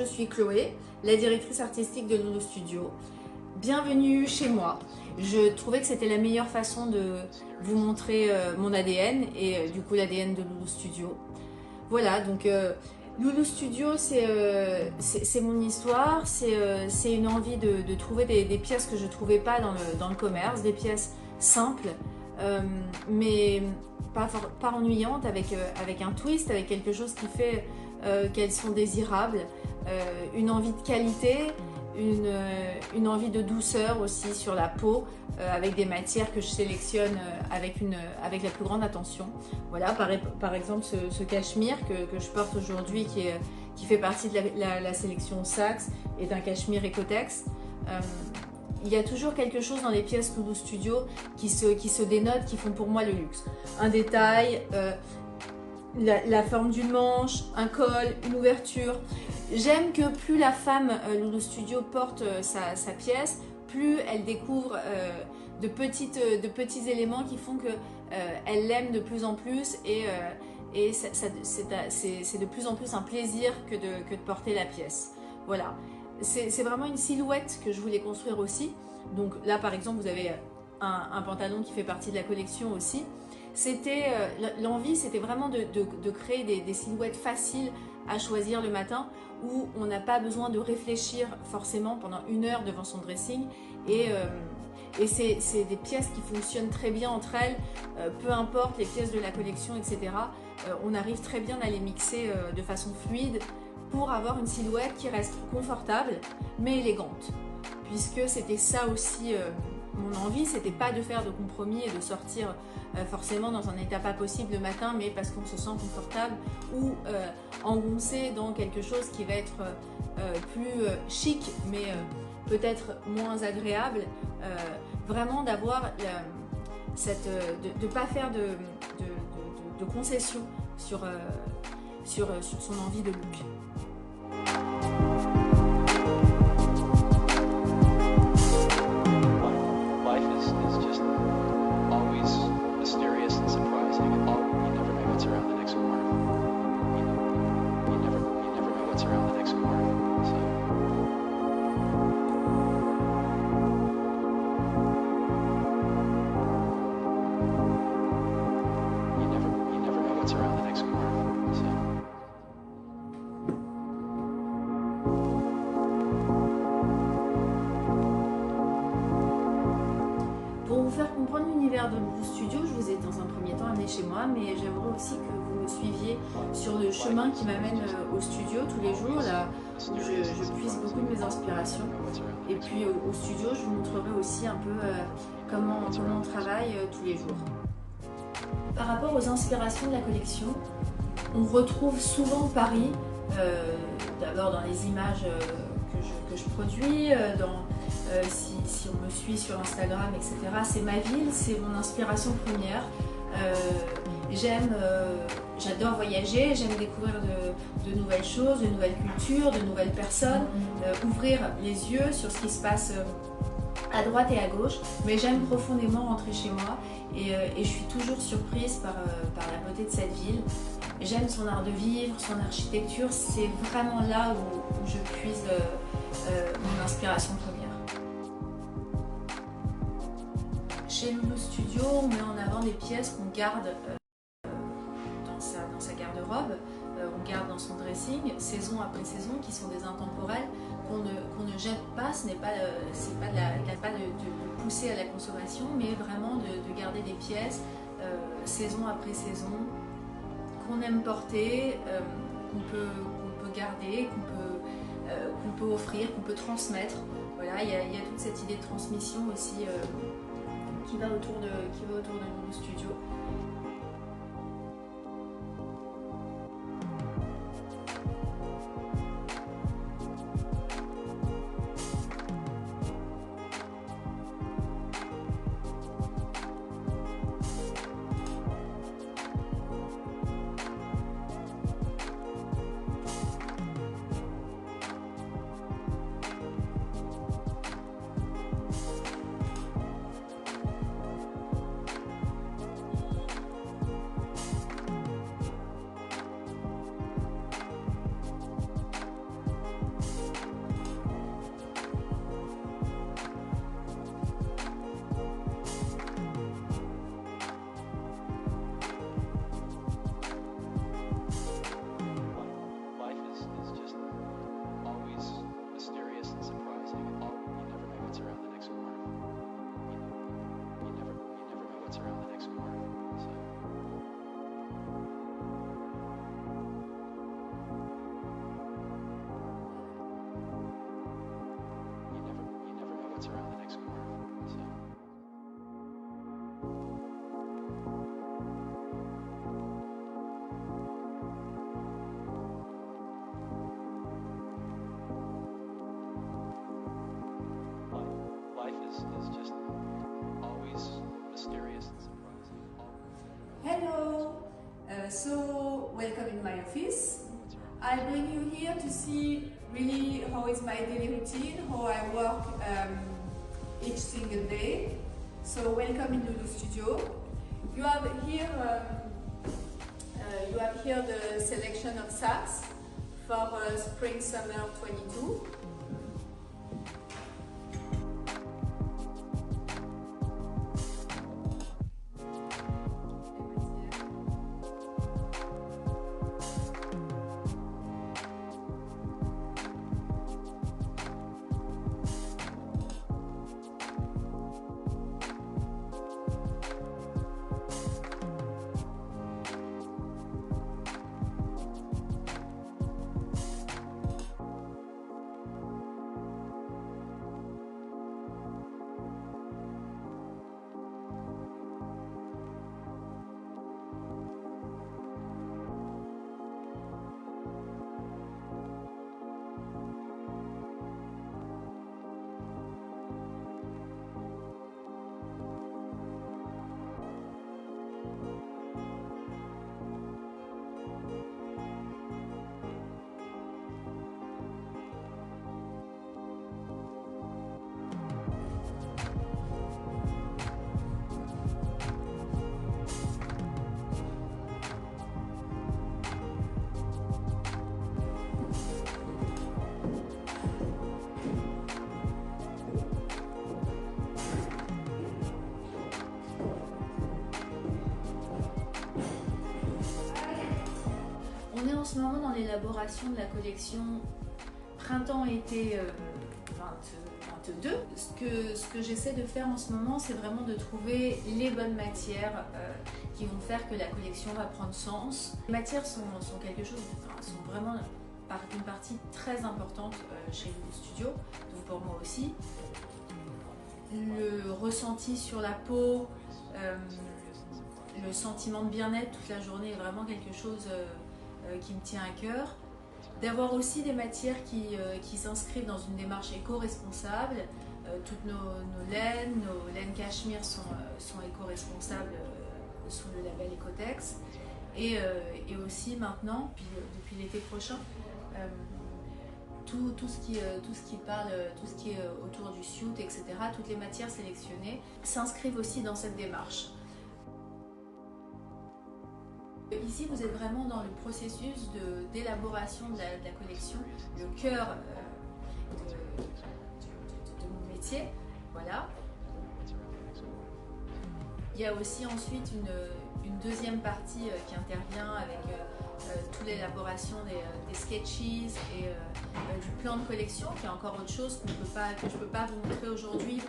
je suis Chloé, la directrice artistique de Loulou Studio. Bienvenue chez moi. Je trouvais que c'était la meilleure façon de vous montrer mon ADN et du coup l'ADN de Loulou Studio. Voilà, donc Loulou Studio, c'est mon histoire, c'est une envie de trouver des pièces que je ne trouvais pas dans le commerce, des pièces simples, mais pas ennuyantes, avec un twist, avec quelque chose qui fait qu'elles sont désirables, une envie de qualité, une envie de douceur aussi sur la peau, avec des matières que je sélectionne avec la plus grande attention. Voilà, par exemple ce cachemire que je porte aujourd'hui, qui fait partie de la sélection Saks, est un cachemire Ecotex. Il y a toujours quelque chose dans les pièces Loulou Studio qui se dénote, qui font pour moi le luxe. Un détail, la forme d'une manche, un col, une ouverture. J'aime que plus la femme Loulou Studio porte sa pièce, plus elle découvre de petits éléments qui font qu'elle l'aime de plus en plus, et c'est de plus en plus un plaisir que de porter la pièce. Voilà, c'est vraiment une silhouette que je voulais construire aussi. Donc là par exemple vous avez un pantalon qui fait partie de la collection aussi. L'envie, c'était vraiment de créer des silhouettes faciles à choisir le matin, où on n'a pas besoin de réfléchir forcément pendant 1 heure devant son dressing, et c'est des pièces qui fonctionnent très bien entre elles, peu importe les pièces de la collection, etc. On arrive très bien à les mixer de façon fluide pour avoir une silhouette qui reste confortable mais élégante, puisque c'était ça aussi mon envie, c'était pas de faire de compromis et de sortir forcément dans un état pas possible le matin, mais parce qu'on se sent confortable, ou engoncé dans quelque chose qui va être plus chic, mais peut-être moins agréable. Vraiment d'avoir de pas faire de concessions sur son envie de look. Pour vous faire comprendre l'univers de Loulou Studio, je vous ai dans un premier temps amené chez moi, mais j'aimerais aussi que vous me suiviez sur le chemin qui m'amène au studio tous les jours, là où je puise beaucoup de mes inspirations. Et puis au studio, je vous montrerai aussi un peu comment on travaille tous les jours. Par rapport aux inspirations de la collection, on retrouve souvent Paris, d'abord dans les images que je produis, si on me suit sur Instagram, etc. C'est ma ville, c'est mon inspiration première. J'adore voyager, j'aime découvrir de nouvelles choses, de nouvelles cultures, de nouvelles personnes, ouvrir les yeux sur ce qui se passe à droite et à gauche, mais j'aime profondément rentrer chez moi, et je suis toujours surprise par la beauté de cette ville. J'aime son art de vivre, son architecture, c'est vraiment là où je puise mon inspiration première. Chez Loulou Studio, on met en avant des pièces qu'on garde dans sa garde-robe, on garde dans son dressing, saison après saison, qui sont des intemporels, qu'on ne jette pas. Ce n'est pas de pousser à la consommation, mais vraiment de garder des pièces saison après saison, qu'on aime porter, qu'on peut garder, qu'on peut offrir, qu'on peut transmettre. Voilà, il y a toute cette idée de transmission aussi qui va autour de Loulou Studio. what's around the next corner. So. You never know what's around the next corner. So. Life is just always mysterious and surprising. Hello! So, welcome in my office. I bring you here to see really how is my daily routine, how I work each single day. So, welcome in Lulu Studio. You have here the selection of sacks for Spring/Summer 22. On est en ce moment dans l'élaboration de la collection Printemps-été 2022. Ce que j'essaie de faire en ce moment, c'est vraiment de trouver les bonnes matières qui vont faire que la collection va prendre sens. Les matières sont quelque chose, sont vraiment une partie très importante chez Lulu Studio, donc pour moi aussi. Le ressenti sur la peau, le sentiment de bien-être toute la journée est vraiment quelque chose qui me tient à cœur. D'avoir aussi des matières qui s'inscrivent dans une démarche éco-responsable. Toutes nos laines cachemire sont éco-responsables sous le label Ecotex. Et aussi maintenant, puis depuis l'été prochain, tout ce qui est autour du suit, etc., toutes les matières sélectionnées s'inscrivent aussi dans cette démarche. Ici, vous êtes vraiment dans le processus d'élaboration de la collection, le cœur de mon métier. Voilà. Il y a aussi ensuite une deuxième partie qui intervient avec toute l'élaboration des sketches et du plan de collection, qui est encore autre chose que je ne peux pas vous montrer aujourd'hui.